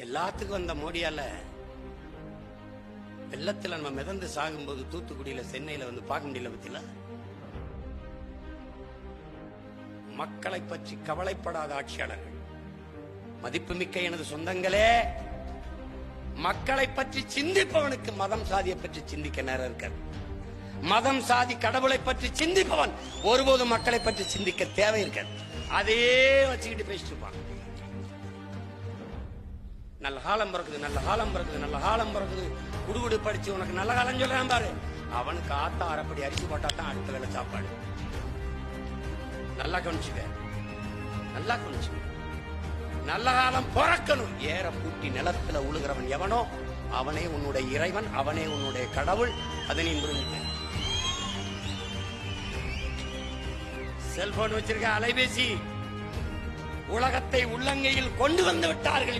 எல்லாத்துக்கும் வந்த மோடியால வெள்ளத்துல நம்ம மிதந்து சாகும்போது தூத்துக்குடியில சென்னையில வந்து பார்க்க முடியல. பத்தில மக்களை பற்றி கவலைப்படாத ஆட்சியாளர்கள். மதிப்புமிக்க எனது சொந்தங்களே, மக்களை பற்றி சிந்திப்பவனுக்கு மதம் சாதியை பற்றி சிந்திக்க நேரம் இருக்காது. மதம் சாதி கடவுளை பற்றி சிந்திப்பவன் ஒருபோதும் மக்களை பற்றி சிந்திக்க தேவை இருக்காது. அதே வச்சுக்கிட்டு பேசிட்டு இருப்பான். நல்ல காலம் பிறகுது, நல்ல காலம் பிறகுது, நல்ல காலம் பிறகுது. குடுகுடு படிச்சு உனக்கு நல்ல காலம் சொல்றான் பாரு, அவனுக்கு ஆத்தா அரைப்படி அரிசி போட்டா தான் அடுத்த வேலை சாப்பாடு. நல்லா கவனிச்சுக்க, நல்லா கவனிச்சுக்க. நல்ல காலம் பிறக்கணும். ஏற பூட்டி நிலத்துல உழுகிறவன் எவனோ அவனே உன்னுடைய இறைவன், அவனே உன்னுடைய கடவுள். அதை நீ புரிஞ்சுக்க. செல்போன் வச்சிருக்க, அலைபேசி, உலகத்தை உள்ளங்கையில் கொண்டு வந்து விட்டார்கள்.